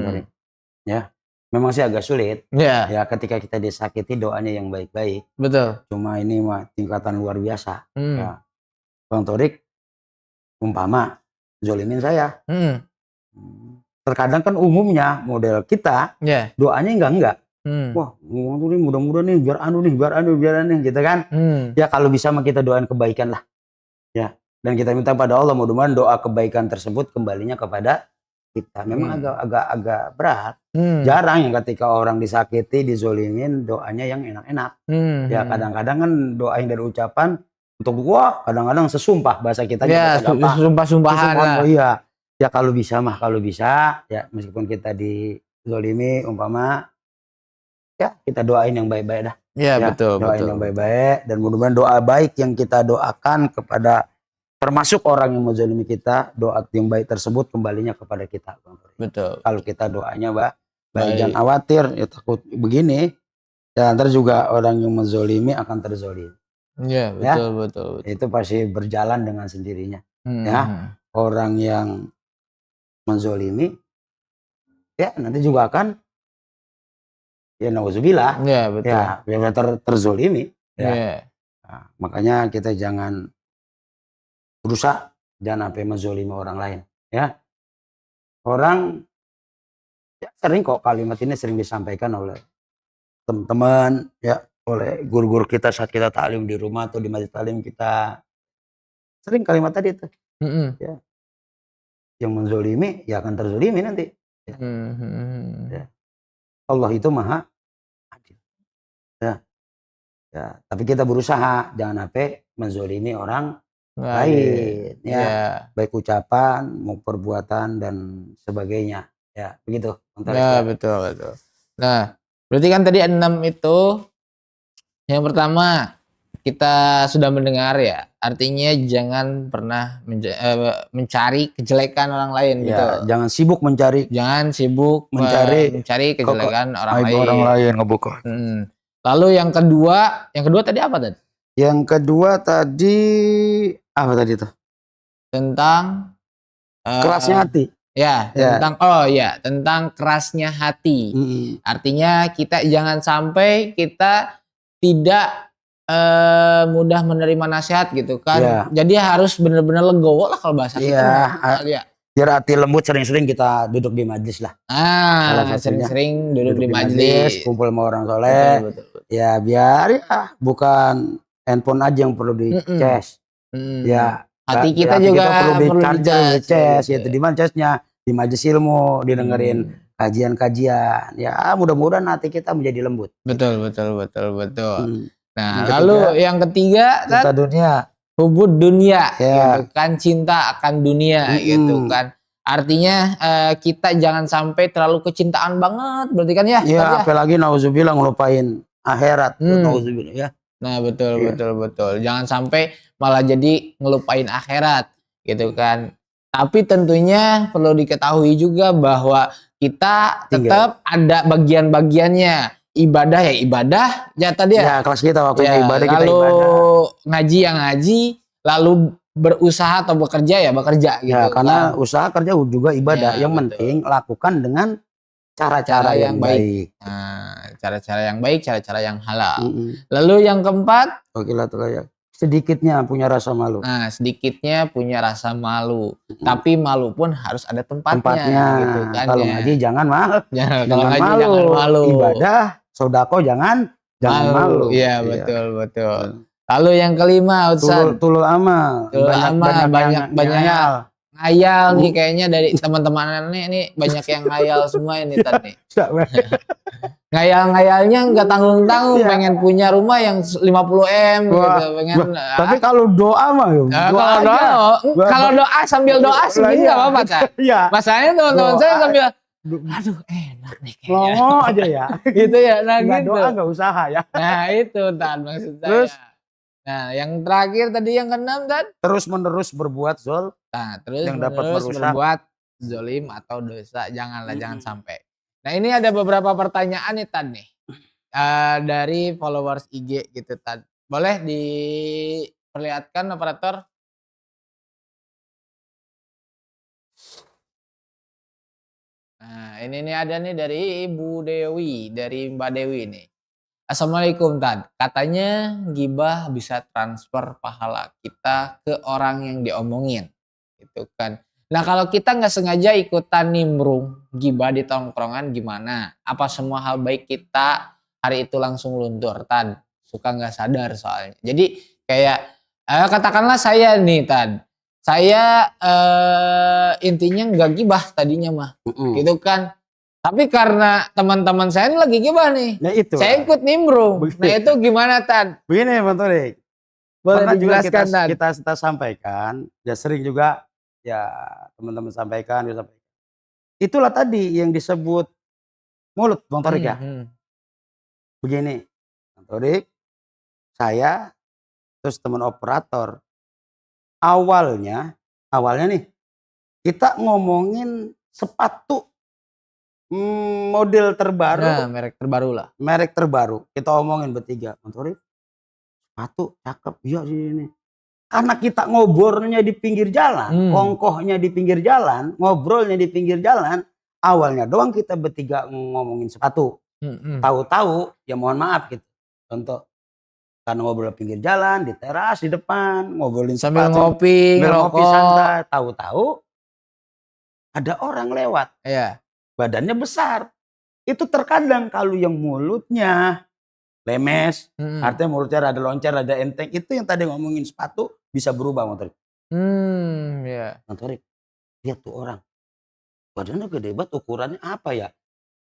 Tarik. Ya, memang sih agak sulit. Ya ketika kita disakiti doanya yang baik-baik. Betul. Cuma ini mah tingkatan luar biasa. Ya. Bang Tarik umpama zolimin saya. Terkadang kan umumnya model kita doanya enggak. Wah, mudah-mudahan nih biar anu nih gitu kan. Ya kalau bisa mah kita doain kebaikan lah. Ya, dan kita minta pada Allah mudah-mudahan doa kebaikan tersebut kembalinya kepada kita. Memang agak berat. Jarang yang ketika orang disakiti, dizolimin doanya yang enak-enak. Ya kadang-kadang kan doa yang dari ucapan untuk gua kadang-kadang sesumpah bahasa kita. Ya, sumpah-sumpahan lah. Iya. Ya kalau bisa mah, kalau bisa ya meskipun kita dizolimi umpama ya kita doain yang baik-baik dah. Ya, Ya, betul, doain betul, yang betul. baik-baik dan mudah-mudahan doa baik yang kita doakan kepada termasuk orang yang menzalimi kita, doa yang baik tersebut kembalinya kepada kita. Betul. Kalau kita doanya baik, jangan Baik. khawatir, ya takut begini, ya ntar juga orang yang menzolimi akan terzolim. Ya, Ya, betul, betul, betul. itu pasti berjalan dengan sendirinya. Ya, Hmm. orang yang menzolimi, ya nanti juga akan, ya nauzubillah, Ya, betul. ya terzolimi. Ya, Ya. nah, makanya kita jangan berusaha, jangan sampai menzolimi orang lain. Ya, orang ya, sering kok kalimat ini sering disampaikan oleh teman-teman, ya, oleh guru-guru kita saat kita taklim di rumah atau di majelis taklim kita. Sering kalimat tadi itu, Mm-mm. ya, yang menzolimi ya akan terzolimi nanti. Ya, Hmm. ya. Allah itu maha adil. Ya, ya. Tapi kita berusaha jangan sampai menzolimi orang lain. Ya, Ya. baik ucapan, mau perbuatan dan sebagainya. Ya, begitu. Ya, betul, betul. Nah, berarti kan tadi 6 itu. Yang pertama, kita sudah mendengar ya, artinya jangan pernah mencari kejelekan orang lain, Ya, gitu. jangan sibuk mencari Jangan sibuk mencari kejelekan orang aib lain. orang lain ngebuka. Lalu yang kedua tadi apa tadi? Yang kedua tadi apa tadi tuh? Tentang Kerasnya hati. Ya, Ya. tentang kerasnya hati. Mm-mm. Artinya kita jangan sampai kita tidak mudah menerima nasihat gitu kan. Ya. Jadi harus benar-benar legowo lah kalau bahasa kita. Iya. Biar hati lembut, sering-sering kita duduk di majlis lah. Salah satunya, Sering-sering duduk di majlis. kumpul sama orang soleh. Betul. Ya biar ya bukan handphone aja yang perlu dicas. Ya, hati kita juga perlu di cas. gitu. Ya, di mana casnya? Di majlis ilmu, didengerin kajian-kajian. Ya, mudah-mudahan hati kita menjadi lembut. Betul. Nah, Yang lalu yang ketiga cinta dunia. hubud dunia, Ya. gitu kan, cinta akan dunia, gitu kan. Artinya kita jangan sampai terlalu kecintaan banget, berarti kan ya? Ya, apalagi nauzubillah ngelupain akhirat. Nauzubillah ya. Nah, betul. Jangan sampai malah jadi ngelupain akhirat, gitu kan. Tapi tentunya perlu diketahui juga bahwa kita tetap ada bagian-bagiannya. Ibadah ya ibadah, jatah dia. Ya, kelas kita waktunya ibadah, kita lalu ibadah. Ngaji yang ngaji, lalu berusaha atau bekerja ya bekerja gitu. Ya, karena usaha kerja juga ibadah. Ya, yang penting lakukan dengan cara-cara yang baik. Nah, cara-cara yang baik, cara-cara yang halal. Lalu yang keempat, sedikitnya punya rasa malu. Nah, sedikitnya punya rasa malu. Tapi malu pun harus ada tempatnya gitu kan. Kalau ngaji jangan malu. Jangan malu. Ibadah, sodako jangan malu. Iya, betul. Lalu yang kelima, Ustaz. Tulul amal. Banyak ngayal nih kayaknya dari teman-teman ini banyak yang ngayal semua ini tadi. Ngayal-ngayalnya nggak tanggung-tanggung, pengen punya rumah yang 50 M gitu, pengen. Tapi kalau doa mah, kalau doa sambil doa segini nggak apa-apa, Cak. Iya. Masalahnya teman-teman saya sambil, aduh enak nih kayaknya. Longo aja ya. Gitu ya, nah gitu. Doa nggak usaha ya. Nah itu Tan maksud saya. Terus? Nah yang terakhir tadi yang keenam Tan. Terus-menerus berbuat zol. Nah terus yang dapat merusak. berbuat zolim atau dosa, janganlah jangan sampai. Nah ini ada beberapa pertanyaan nih Tan nih dari followers IG gitu Tan. Boleh diperlihatkan operator? Nah ini nih ada nih dari Ibu Dewi, dari Mbak Dewi nih. Assalamualaikum Tan. Katanya gibah bisa transfer pahala kita ke orang yang diomongin, gitu kan. Nah kalau kita nggak sengaja ikutan nimbrung gibah di tongkrongan gimana? Apa semua hal baik kita hari itu langsung luntur Tan? Suka nggak sadar soalnya. Jadi kayak katakanlah saya nih Tan. Saya intinya nggak gibah tadinya mah, gitu kan. Tapi karena teman-teman saya ini lagi gibah nih, nah, itu saya ikut nimbrung. Nah itu gimana Tan? Begini Bang Torik. Boleh dijelaskan Tan? Kita sampaikan, ya sering juga ya teman-teman sampaikan, itulah tadi yang disebut mulut Bang Torik ya. Begini, Bang Torik, saya, terus teman operator, awalnya nih, kita ngomongin sepatu, model Nah, terbaru, merek terbaru lah. kita omongin bertiga, Bang Torik, sepatu cakep, iya sih ini. Karena kita ngobrolnya di pinggir jalan, kongkohnya di pinggir jalan, ngobrolnya di pinggir jalan, awalnya doang kita bertiga ngomongin sepatu. Tahu-tahu, ya mohon maaf gitu. Contoh, karena ngobrol di pinggir jalan, di teras, di depan, ngobrolin Sambil sepatu, ngopi, sambil ngopi ngerokok. santai. Tahu-tahu ada orang lewat, Iya. badannya besar. Itu terkadang kalau yang mulutnya lemes, artinya mulutnya rada loncat, rada enteng, itu yang tadi ngomongin sepatu bisa berubah, Bang Torik. Iya. Bang Torik, lihat tuh orang, badannya gede banget, ukurannya apa ya?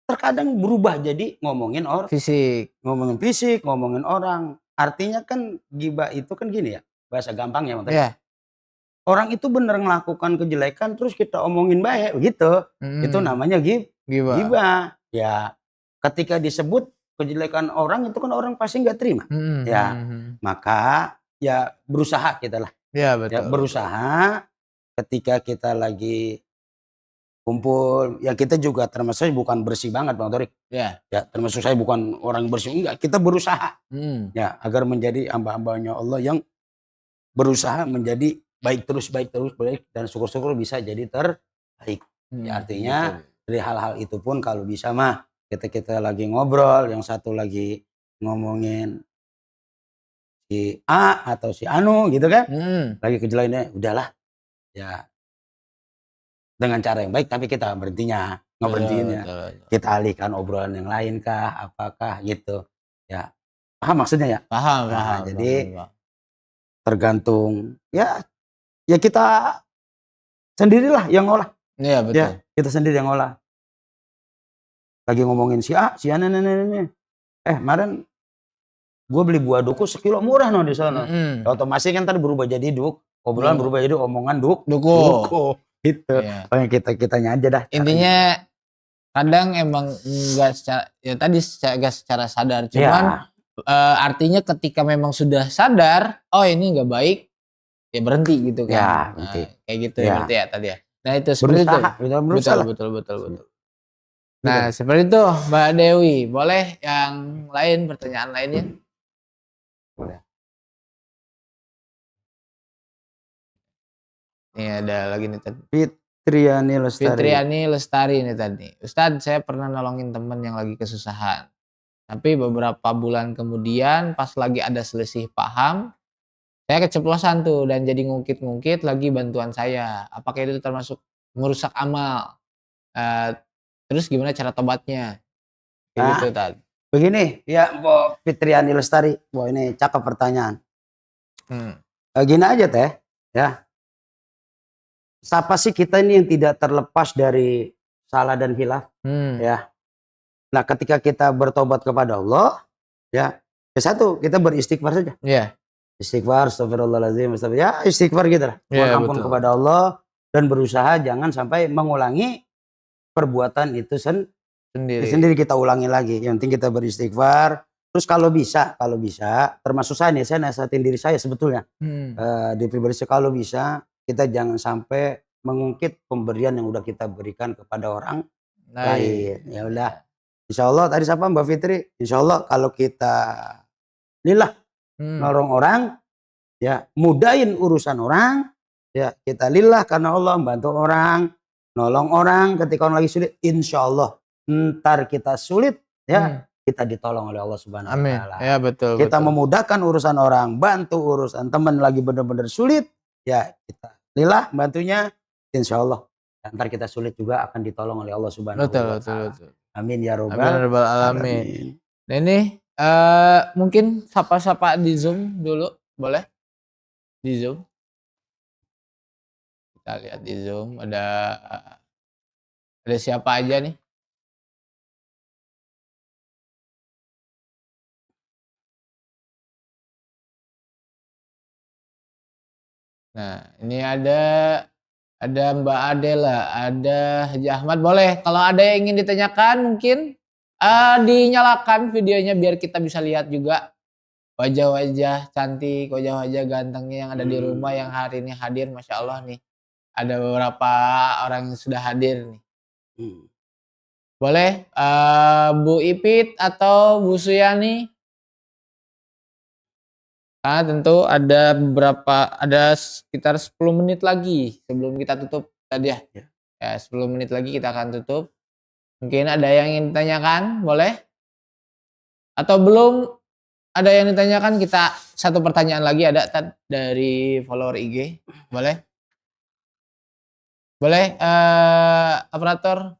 Terkadang berubah jadi ngomongin Fisik. ngomongin fisik, ngomongin orang. Artinya kan gibah itu kan gini ya, bahasa gampangnya Bang Torik. Iya. Orang itu bener ngelakukan kejelekan terus kita omongin baik begitu. Itu namanya Gibah. gibah. Ya, ketika disebut kejelekan orang itu kan orang pasti nggak terima. Ya, maka ya berusaha kita lah. Iya, Ya, betul. berusaha ketika kita lagi kumpul, ya kita juga termasuk saya bukan bersih banget Bang Torik. Iya. Ya, termasuk saya bukan orang bersih, enggak. Kita berusaha. Ya, agar menjadi hamba-hambanya Allah yang berusaha menjadi baik terus, baik, dan syukur-syukur bisa jadi terbaik. Ya, artinya Betul. dari hal-hal itu pun kalau bisa mah kita lagi ngobrol, yang satu lagi ngomongin si A atau si Anu gitu kan, lagi kejelekannya, udahlah ya dengan cara yang baik, tapi kita ngeberhentiinnya, kita alihkan obrolan yang lain kah, apakah gitu. Ya, paham maksudnya ya? Paham. Jadi tergantung ya kita sendirilah yang ngolah. Iya, betul. Ya, kita sendiri yang ngolah. Lagi ngomongin si A, si A, nih. Kemarin gue beli buah duku sekilo murah no di sana. Otomatis kan tadi berubah jadi obrolan berubah jadi omongan duku. Gitu. Pokoknya kitanya aja dah. Intinya kadang emang enggak secara sadar, cuman artinya ketika memang sudah sadar, oh ini enggak baik, ya berhenti gitu kan. Ya, berhenti. Kayak gitu ya berarti ya tadi ya. Nah, itu seperti berusaha, itu. Betul. Nah, seperti itu Mbak Dewi. Boleh yang lain, pertanyaan lainnya? Boleh. Ini ada lagi nih tadi. Fitriani Lestari ini tadi. Ustadz, saya pernah nolongin temen yang lagi kesusahan. Tapi beberapa bulan kemudian pas lagi ada selisih paham, saya keceplosan tuh dan jadi ngungkit-ngungkit lagi bantuan saya. Apakah itu termasuk merusak amal? Terus gimana cara tobatnya? Kayak gitu tadi. Begini ya Mbak Fitriani Lestari. Wah, ini cakep pertanyaan. Gini aja teh ya. Siapa sih kita ini yang tidak terlepas dari salah dan khilaf? Ya. Nah, ketika kita bertobat kepada Allah, ya satu kita beristighfar saja. Iya. Istighfar, astagfirullahaladzim, ya istighfar gitu lah. Mohon ampun kepada Allah dan berusaha jangan sampai mengulangi perbuatan itu sendiri kita ulangi lagi. Yang penting kita beristighfar. Terus kalau bisa termasuk saya nasihatin diri saya sebetulnya. Di pribadi saya, kalau bisa kita jangan sampai mengungkit pemberian yang udah kita berikan kepada orang lain. Ya udah. Insya Allah tadi siapa Mbak Fitri? Insya Allah kalau kita lillah nolong orang, ya mudahin urusan orang, ya kita lillah karena Allah, bantu orang, nolong orang ketika orang lagi sulit. Insya Allah ntar kita sulit, ya kita ditolong oleh Allah Subhanahu Wa Taala. Ya, betul. Kita memudahkan urusan orang, bantu urusan teman lagi benar-benar sulit, ya kita lillah bantunya. Insya Allah ntar kita sulit juga akan ditolong oleh Allah Subhanahu Wa Taala. Amin ya robbal alamin. Nah, ini mungkin sapa-sapa di Zoom dulu, boleh? Di Zoom. Kita lihat di Zoom ada siapa aja nih? Nah, ini ada Ada Mbak Adela, ada Haji Ahmad. Boleh kalau ada yang ingin ditanyakan mungkin dinyalakan videonya biar kita bisa lihat juga wajah-wajah cantik, wajah-wajah gantengnya yang ada di rumah yang hari ini hadir. Masya Allah nih. Ada beberapa orang yang sudah hadir nih. Boleh Bu Ipit atau Bu Suyani? Tentu ada sekitar 10 menit lagi sebelum kita tutup tadi ya. Ya. Ya, 10 menit lagi kita akan tutup. Mungkin ada yang ingin ditanyakan, boleh? Atau belum ada yang ditanyakan, kita satu pertanyaan lagi ada dari follower IG. Boleh? Boleh, operator?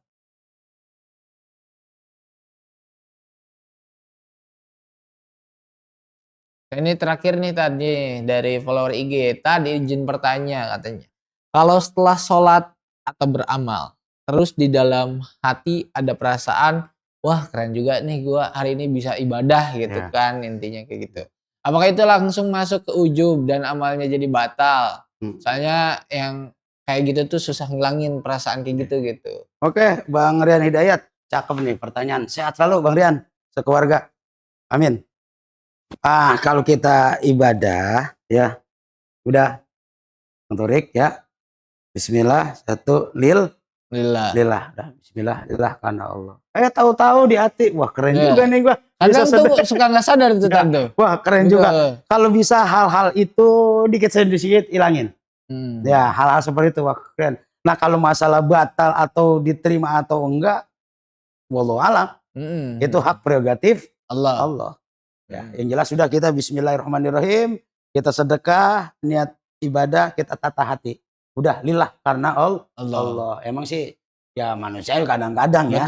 Ini terakhir nih tadi dari follower IG. Tadi izin bertanya katanya. Kalau setelah sholat atau beramal, terus di dalam hati ada perasaan, wah keren juga nih gua hari ini bisa ibadah gitu Ya. kan, intinya kayak gitu. Apakah itu langsung masuk ke ujub dan amalnya jadi batal? Soalnya yang kayak gitu tuh susah ngilangin perasaan kayak gitu. Oke, Bang Rian Hidayat, cakep nih pertanyaan. Sehat selalu Bang Rian, sekeluarga. Amin. Kalau kita ibadah ya, udah menturik ya. Bismillah, satu lillah. Udah, bismillah, lillah karena Allah. Tahu-tahu di hati, wah keren juga nih gua. Kadang tuh suka nggak sadar tuh tante. Wah keren juga. Kalau bisa hal-hal itu dikit-dikit ilangin. Ya hal-hal seperti itu wah keren. Nah kalau masalah batal atau diterima atau enggak, wallahu alam. Itu hak prerogatif Allah. Ya, yang jelas sudah kita bismillahirrahmanirrahim, kita sedekah, niat ibadah, kita tata hati. Udah lillah karena Allah. Emang sih ya manusia kadang-kadang ya,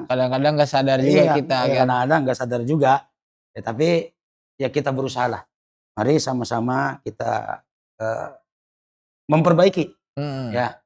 kadang-kadang nggak sadar juga kita kan. Kadang-kadang nggak sadar juga. Ya, tapi ya kita berusaha lah. Mari sama-sama kita memperbaiki. Ya.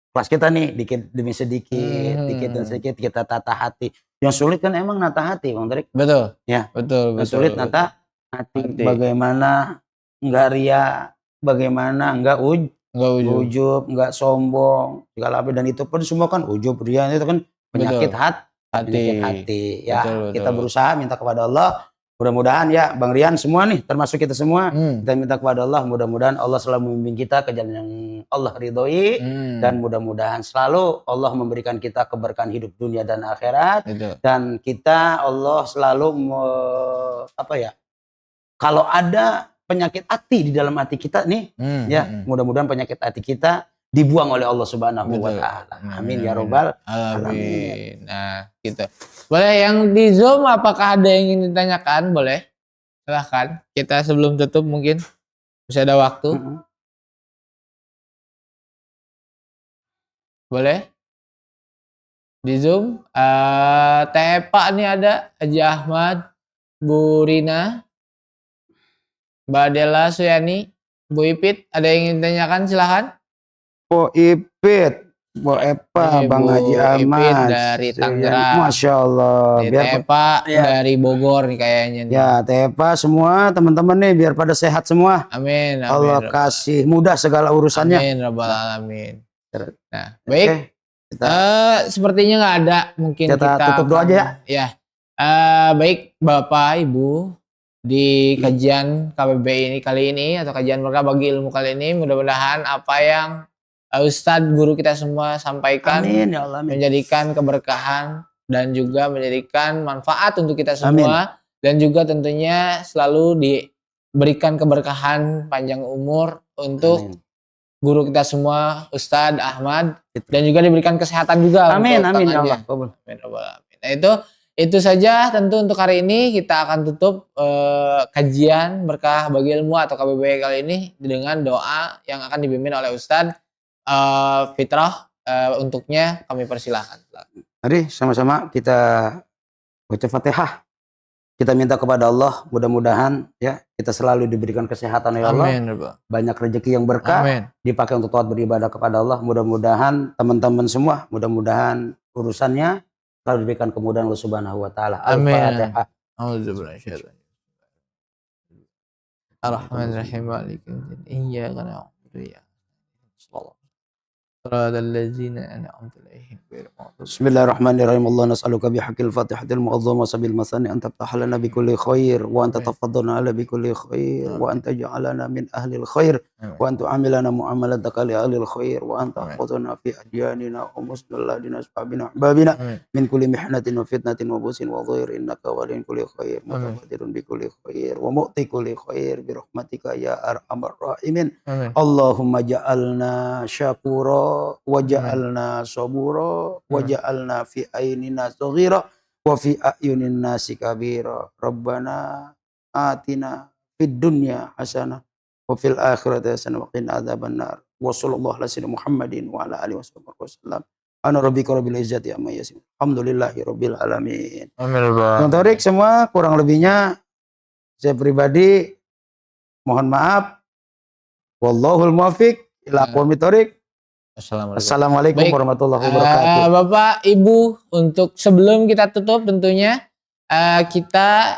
Kelas kita nih dikit demi sedikit, dikit demi sedikit kita tata hati. Yang sulit kan emang nata hati, Bang Tarik. Betul. Ya. Betul. Yang sulit nata hati. Bagaimana enggak ria, bagaimana enggak ujub, enggak sombong, segala apa, dan itu pun semua kan ujub, ria itu kan penyakit hati. Ya, betul. Kita berusaha minta kepada Allah. Mudah-mudahan ya Bang Rian semua nih, termasuk kita semua, kita minta kepada Allah, mudah-mudahan Allah selalu membimbing kita ke jalan yang Allah ridhoi, dan mudah-mudahan selalu Allah memberikan kita keberkahan hidup dunia dan akhirat. Dan kita Allah selalu kalau ada penyakit hati di dalam hati kita nih, mudah-mudahan penyakit hati kita dibuang oleh Allah Subhanahu wa Ta'ala. Amin ya robbal alamin. Nah, gitu. Boleh yang di Zoom, apakah ada yang ingin ditanyakan? Boleh. Silahkan. Kita sebelum tutup mungkin bisa ada waktu. Boleh. Di Zoom. Pak nih ada. Haji Ahmad, Bu Rina, Mbak Adela, Suyani, Bu Ipit. Ada yang ingin ditanyakan? Silahkan. Po Ipit, Po Epa, Bang Haji Ahmad dari Tangerang. Masya Allah. Tepa dari Bogor nih kayaknya nih. Ya, Tepa semua teman-teman nih biar pada sehat semua. Amin. Allah kasih mudah segala urusannya. Amin rabbal alamin. Nah, baik. Sepertinya nggak ada, mungkin kita tutup doa aja ya. Baik Bapak Ibu, di kajian KBBI ini kali ini atau kajian berkah bagi ilmu kali ini, mudah-mudahan apa yang Ustadz guru kita semua sampaikan menjadikan keberkahan dan juga menjadikan manfaat untuk kita semua. Dan juga tentunya selalu diberikan keberkahan panjang umur untuk guru kita semua Ustadz Ahmad, dan juga diberikan kesehatan juga. Amin ya Allah. Nah, itu saja tentu untuk hari ini. Kita akan tutup kajian berkah bagi ilmu atau KBBI kali ini dengan doa yang akan dipimpin oleh Ustadz Fitrah. Untuknya kami persilahkan. Mari sama-sama kita baca Fatihah. Kita minta kepada Allah, mudah-mudahan ya kita selalu diberikan kesehatan oleh Allah. Amin. Banyak rezeki yang berkah, dipakai untuk taat beribadah kepada Allah. Mudah-mudahan teman-teman semua, mudah-mudahan urusannya selalu diberikan kemudahan Allah Subhanahu wa Ta'ala. Al-Fatihah. Ar-Rahmanir-Rahim. Iyyaka na'budu wa iyyaka nasta'in. Shiratal ladzina an'amta 'alaihim ghairil maghdubi Bismillahirrahmanirrahim. Allah nas'aluka bihaqqil Fatihatil mu'azzamah sabil masani an taftah lana bi kulli khair wa anta tafaddalna ala bi kulli khair wa anta ja'alana min ahlil khair wa anta amilana mu'amalataka li ahlil khair wa anta ahfazna fi adyanina wa muslimadina ashabina ahbabina min kulli mihnatin wa fitnatin wa busin wa dhair innaka waliyun kulli khair mutaqaddirun bi kulli khair wa mu'ti kulli khair bi rahmatika ya arhamar rahimin. Allahumma ja'alna syakura wa ja'alna sabura wa ja'alna fi ainina saghira wa fi a'yunin nasi kabira. Rabbana atina fid dunya hasanah wa fil akhirati hasanah wa qina adzabannar. Wa sallallahu ala sayyidina Muhammadin wa ala alihi wasallam. Ana rabbika rabbil izzati amma yasifun. Alhamdulillahi rabbil alamin. Amin Bang. Bang Taufik, semua kurang lebihnya saya pribadi mohon maaf. Wallahul muwaffiq ila aqwamit thoriq. Assalamualaikum Baik. warahmatullahi wabarakatuh. Bapak, Ibu, untuk sebelum kita tutup tentunya kita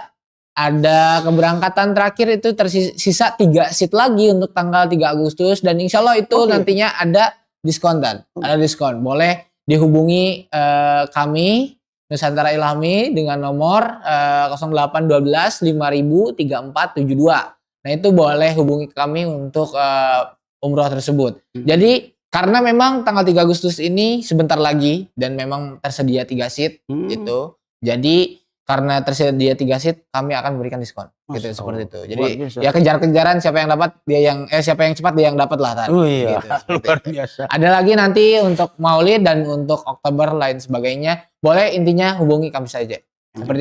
ada keberangkatan terakhir itu tersisa 3 seat lagi untuk tanggal 3 Agustus dan insya Allah itu nantinya ada diskon ada diskon. Boleh dihubungi kami Nusantara Ilhami dengan nomor 0812 5000 3472. Nah itu boleh hubungi kami untuk umroh tersebut. Jadi karena memang tanggal 3 Agustus ini sebentar lagi dan memang tersedia 3 seat gitu. Jadi karena tersedia 3 seat kami akan memberikan diskon gitu seperti itu. Jadi ya kejar-kejaran siapa yang dapat siapa yang cepat dia yang dapat lah tadi. Iya, gitu, luar biasa. Ada lagi nanti untuk Maulid dan untuk Oktober lain sebagainya. Boleh intinya hubungi kami saja. Seperti